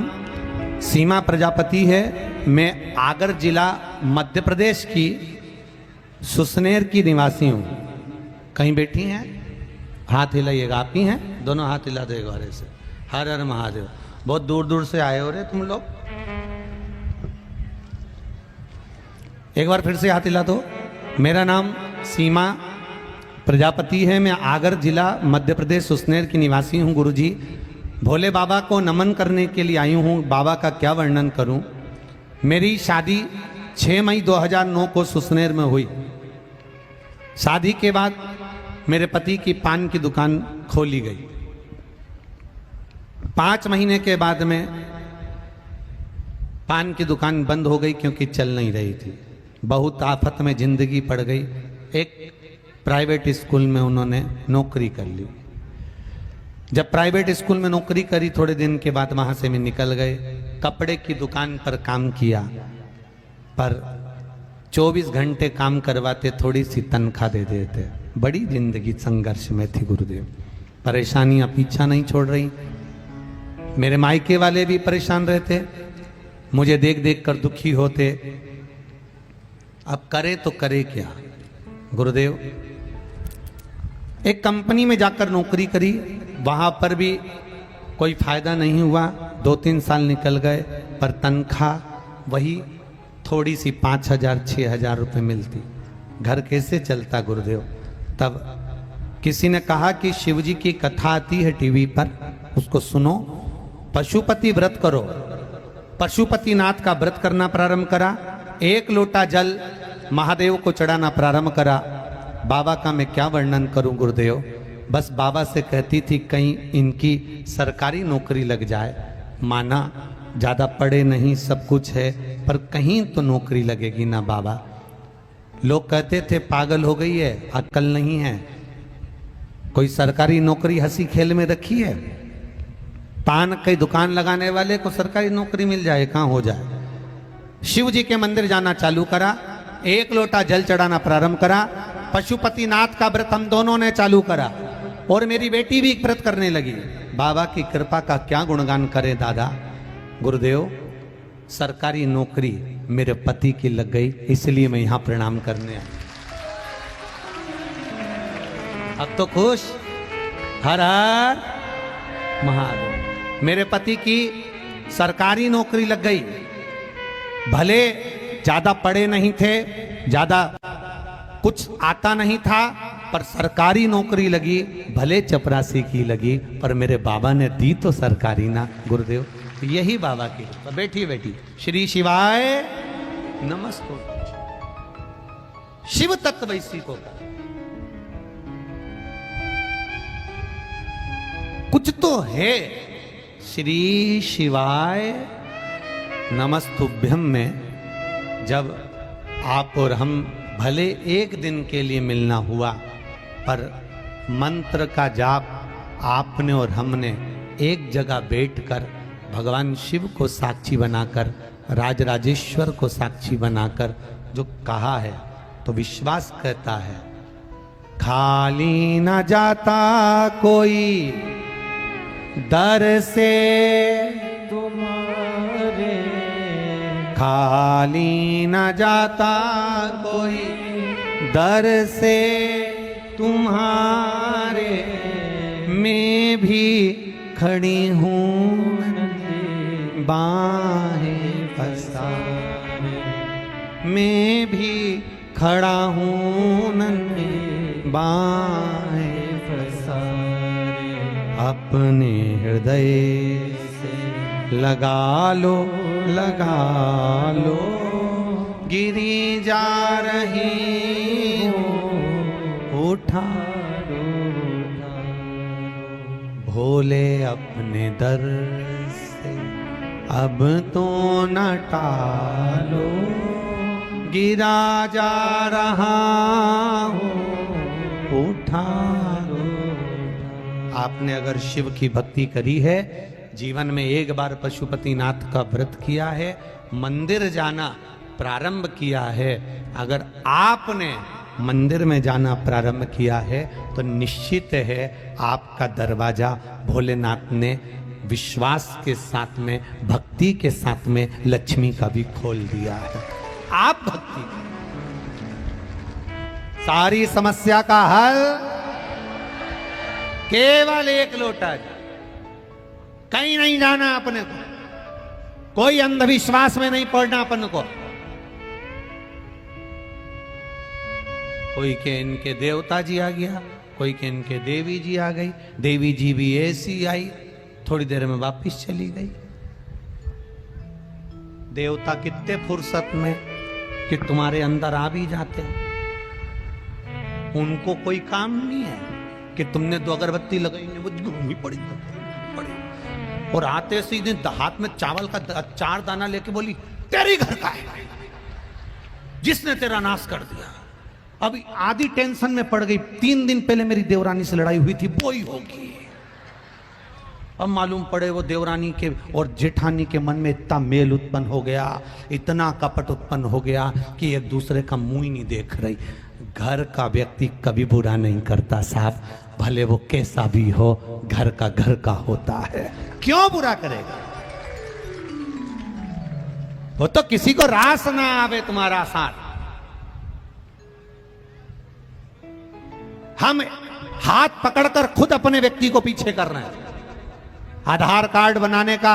सीमा प्रजापति है। मैं आगर जिला मध्य प्रदेश की सुसनेर की निवासी हूँ। कहीं बैठी हैं? हाथ हिलाइएगा। आप ही हैं? दोनों हाथ हिला दो एक बार से। हर हर महादेव। बहुत दूर दूर से आए हो रहे तुम लोग। एक बार फिर से हाथ हिला दो। मेरा नाम सीमा प्रजापति है। मैं आगर जिला मध्य प्रदेश सुसनेर की निवासी हूँ। गुरुजी, भोले बाबा को नमन करने के लिए आई हूँ। बाबा का क्या वर्णन करूँ। मेरी शादी 6 मई 2009 को सुसनेर में हुई। शादी के बाद मेरे पति की पान की दुकान खोली गई। 5 महीने के बाद में पान की दुकान बंद हो गई क्योंकि चल नहीं रही थी। बहुत आफत में जिंदगी पड़ गई। एक प्राइवेट स्कूल में उन्होंने नौकरी कर ली। जब प्राइवेट स्कूल में नौकरी करी, थोड़े दिन के बाद वहां से मैं निकल गए। कपड़े की दुकान पर काम किया, पर 24 घंटे काम करवाते, थोड़ी सी तनख्वाह दे देते। बड़ी जिंदगी संघर्ष में थी गुरुदेव। परेशानियां पीछा नहीं छोड़ रही। मेरे मायके वाले भी परेशान रहते, मुझे देख देख कर दुखी होते। अब करे तो करे क्या गुरुदेव। एक कंपनी में जाकर नौकरी करी, वहां पर भी कोई फायदा नहीं हुआ। 2-3 साल निकल गए, पर तनख्वाह वही थोड़ी सी 5,000 6,000 रुपये मिलती। घर कैसे चलता गुरुदेव। तब किसी ने कहा कि शिव जी की कथा आती है टीवी पर, उसको सुनो, पशुपति व्रत करो। पशुपतिनाथ का व्रत करना प्रारंभ करा। 1 लोटा जल महादेव को चढ़ाना प्रारंभ करा। बाबा का मैं क्या वर्णन करूं गुरुदेव। बस बाबा से कहती थी कहीं इनकी सरकारी नौकरी लग जाए। माना ज़्यादा पढ़े नहीं, सब कुछ है, पर कहीं तो नौकरी लगेगी ना बाबा। लोग कहते थे पागल हो गई है, अक्ल नहीं है। कोई सरकारी नौकरी हंसी खेल में रखी है। पान की दुकान लगाने वाले को सरकारी नौकरी मिल जाए, कहाँ हो जाए। शिव जी के मंदिर जाना चालू करा, 1 लोटा जल चढ़ाना प्रारंभ करा। पशुपतिनाथ का व्रत हम दोनों ने चालू करा, और मेरी बेटी भी व्रत करने लगी। बाबा की कृपा का क्या गुणगान करे दादा। गुरुदेव, सरकारी नौकरी मेरे पति की लग गई, इसलिए मैं यहां प्रणाम करने आया। अब तो खुश। हर हर महादेव। मेरे पति की सरकारी नौकरी लग गई। भले ज्यादा पढ़े नहीं थे, ज्यादा कुछ आता नहीं था, पर सरकारी नौकरी लगी, भले चपरासी की लगी, पर मेरे बाबा ने दी तो सरकारी ना गुरुदेव। तो यही बाबा की कृपा। बैठी बैठी श्री शिवाय नमस्ते। शिव तत्व इसी को कुछ तो है। श्री शिवाय नमस्तुभ्यम में जब आप और हम भले एक दिन के लिए मिलना हुआ, पर मंत्र का जाप आपने और हमने एक जगह बैठकर भगवान शिव को साक्षी बनाकर, राजराजेश्वर को साक्षी बनाकर जो कहा है, तो विश्वास कहता है खाली न जाता कोई दर से तुम्हारे, खाली न जाता कोई दर से तुम्हारे, मैं भी खड़ी हूँ बाहें पसारे, मैं भी खड़ा हूँ नन्हे बाहें पसारे, अपने हृदय से लगा लो गिरी जा रही हो, उठा भोले अपने दर से अब तो न टालो, गिरा जा रहा हो, उठा लो। आपने अगर शिव की भक्ति करी है, जीवन में एक बार पशुपतिनाथ का व्रत किया है, मंदिर जाना प्रारंभ किया है, अगर आपने मंदिर में जाना प्रारंभ किया है, तो निश्चित है आपका दरवाजा भोलेनाथ ने विश्वास के साथ में, भक्ति के साथ में लक्ष्मी का भी खोल दिया है। आप भक्ति सारी समस्या का हल केवल एक लोटा, कहीं नहीं जाना अपने को, कोई अंधविश्वास में नहीं पड़ना अपन को। कोई के इनके देवता जी आ गया, कोई के इनके देवी जी आ गई, देवी जी भी ऐसी आई, थोड़ी देर में वापिस चली गई। देवता कितने फुर्सत में कि तुम्हारे अंदर आ भी जाते हैं, उनको कोई काम नहीं है कि तुमने दो अगरबत्ती लगाई, वो घूमी पड़ी और आते सीधे हाथ में चावल का 4 दाना लेके बोली तेरी घर का है, जिसने तेरा नाश कर दिया। अभी आधी टेंशन में पड़ गई, 3 दिन पहले मेरी देवरानी से लड़ाई हुई थी, वो ही होगी। अब मालूम पड़े वो देवरानी के और जेठानी के मन में इतना मेल उत्पन्न हो गया, इतना कपट उत्पन्न हो गया कि एक दूसरे का मुंह ही नहीं देख रही। घर का व्यक्ति कभी बुरा नहीं करता साहब, भले वो कैसा भी हो, घर का होता है, क्यों बुरा करेगा? वो तो किसी को रास ना आवे तुम्हारा साथ। हम हाथ पकड़कर खुद अपने व्यक्ति को पीछे कर रहे हैं। आधार कार्ड बनाने का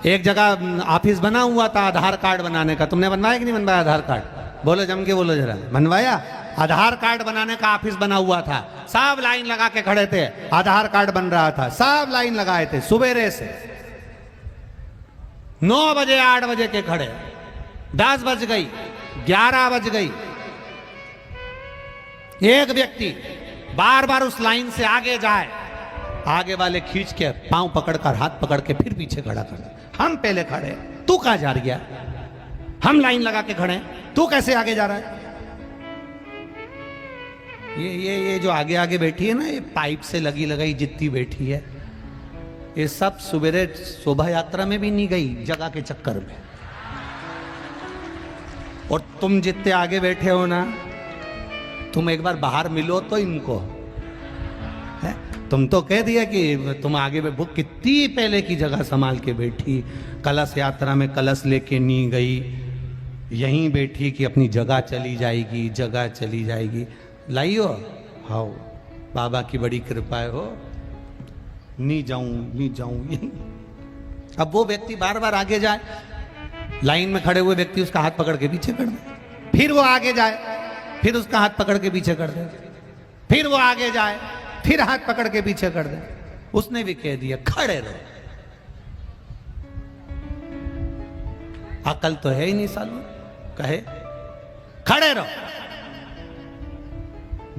एक जगह ऑफिस बना हुआ था, आधार कार्ड बनाने का। तुमने बनवाया कि नहीं बनवाया आधार कार्ड? बोलो जम के बोलो जरा, बनवाया? आधार कार्ड बनाने का ऑफिस बना हुआ था, सब लाइन लगा के खड़े थे, आधार कार्ड बन रहा था, सब लाइन लगाए थे सुबेरे से 9 बजे 8 बजे के खड़े, 10 बज गई, 11 बज गई। एक व्यक्ति बार बार उस लाइन से आगे जाए, आगे वाले खींच के पांव पकड़कर, हाथ पकड़ के फिर पीछे खड़ा कर। हम पहले खड़े, तू कहां जा रही है? हम लाइन लगा के खड़े, तू कैसे आगे जा रहा है? ये जो आगे आगे बैठी है ना, ये पाइप से लगी लगाई जितनी बैठी है, ये सब सुबेरे शोभा यात्रा में भी नहीं गई, जगह के चक्कर में। और तुम जितने आगे बैठे हो ना, तुम एक बार बाहर मिलो तो इनको है? तुम तो कह दिया कि तुम आगे वो कितनी पहले की जगह संभाल के बैठी, कलश यात्रा में कलश लेके नहीं गई, यहीं बैठी कि अपनी जगह चली जाएगी, जगह चली जाएगी। लाइयो हाँ, बाबा की बड़ी कृपा है, हो नहीं जाऊं यहीं। अब वो व्यक्ति बार बार आगे जाए, लाइन में खड़े हुए व्यक्ति उसका हाथ पकड़ के पीछे कर दे, फिर वो आगे जाए, फिर उसका हाथ पकड़ के पीछे कर दे। फिर वो आगे जाए, फिर हाथ पकड़ के पीछे कर दे। उसने भी कह दिया खड़े रहो। अकल तो है ही नहीं सालू, कहे खड़े रहो।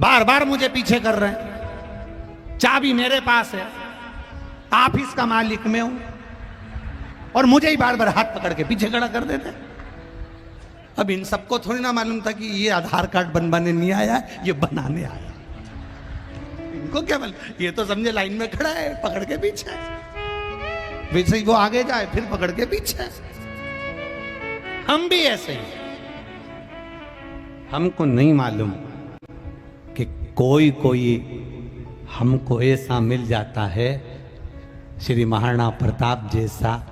बार बार मुझे पीछे कर रहे हैं, चाबी मेरे पास है, ऑफिस का मालिक मैं हूं, और मुझे ही बार बार हाथ पकड़ के पीछे खड़ा कर देते। अब इन सबको थोड़ी ना मालूम था कि ये आधार कार्ड बनवाने नहीं आया, ये बनाने आया। इनको क्या मालूम, ये तो समझे लाइन में खड़ा है, पकड़ के पीछे। वैसे ही वो आगे जाए, फिर पकड़ के पीछे। हम भी ऐसे ही। हमको नहीं मालूम कि कोई कोई हमको ऐसा मिल जाता है, श्री महाराणा प्रताप जैसा,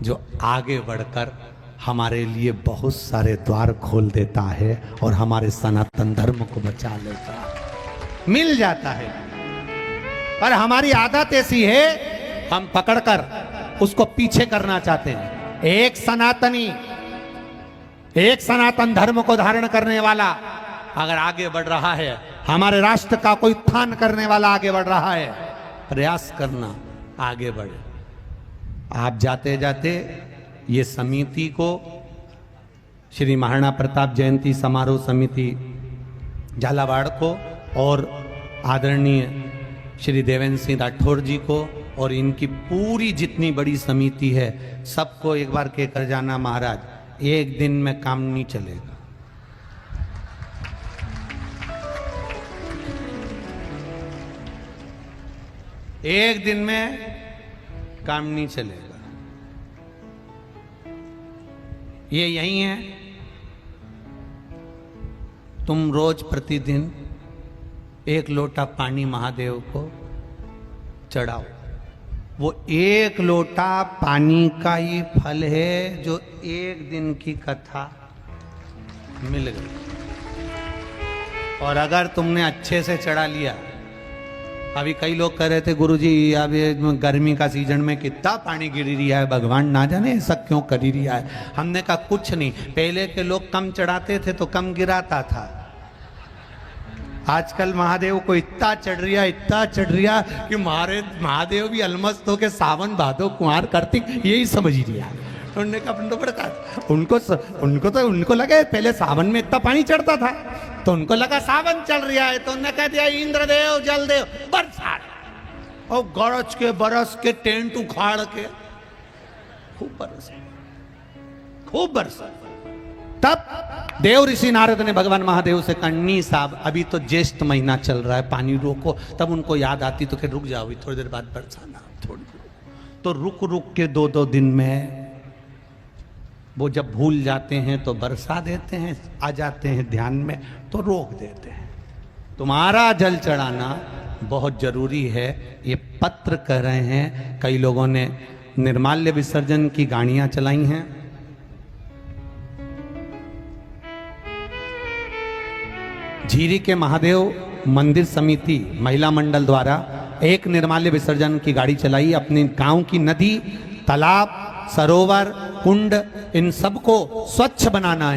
जो आगे बढ़कर हमारे लिए बहुत सारे द्वार खोल देता है और हमारे सनातन धर्म को बचा लेता है। मिल जाता है, पर हमारी आदत ऐसी है, हम पकड़कर उसको पीछे करना चाहते हैं। एक सनातनी, एक सनातन धर्म को धारण करने वाला अगर आगे बढ़ रहा है, हमारे राष्ट्र का कोई उत्थान करने वाला आगे बढ़ रहा है, प्रयास करना आगे बढ़े। आप जाते जाते ये समिति को, श्री महाराणा प्रताप जयंती समारोह समिति झालावाड़ को, और आदरणीय श्री देवेंद्र सिंह राठौर जी को, और इनकी पूरी जितनी बड़ी समिति है, सबको एक बार कहकर जाना, महाराज एक दिन में काम नहीं चलेगा। एक दिन में काम नहीं चलेगा। ये यही है, तुम रोज प्रतिदिन एक लोटा पानी महादेव को चढ़ाओ। वो एक लोटा पानी का ही फल है जो एक दिन की कथा मिल गई। और अगर तुमने अच्छे से चढ़ा लिया, अभी कई लोग कह रहे थे गुरुजी अब ये गर्मी का सीजन में कितना पानी गिर रहा है, भगवान ना जाने ऐसा क्यों कर ही रहा है। हमने कहा कुछ नहीं, पहले के लोग कम चढ़ाते थे तो कम गिराता था। आजकल महादेव को इतना चढ़ रिया, इतना चढ़ रिया कि महादेव भी अलमस्त होके सावन भादो कुंवार कार्तिक यही समझ ही लिया। उन्होंने कहा अपन तो बड़का उनको लगे पहले सावन में इतना पानी चढ़ता था, तो उनको लगा सावन चल रहा है, तो उन्होंने कह दिया इंद्रदेव जलदेव बरसात, और गरज के बरस के टेंट उखाड़ के खूब बरसा। तब देव ऋषि नारद ने भगवान महादेव से कन्नी साहब अभी तो ज्येष्ठ महीना चल रहा है, पानी रोको। तब उनको याद आती तो कि रुक जाओ, थोड़ी देर बाद बरसाना, थोड़ी तो रुक के 2-2 दिन में वो जब भूल जाते हैं तो बरसा देते हैं, आ जाते हैं ध्यान में तो रोक देते हैं। तुम्हारा जल चढ़ाना बहुत जरूरी है। ये पत्र कह रहे हैं, कई लोगों ने निर्माल्य विसर्जन की गाड़ियां चलाई हैं। झीरी के महादेव मंदिर समिति महिला मंडल द्वारा एक निर्माल्य विसर्जन की गाड़ी चलाई। अपने गांव की नदी, तालाब, सरोवर, कुंड, इन सबको स्वच्छ बनाना है।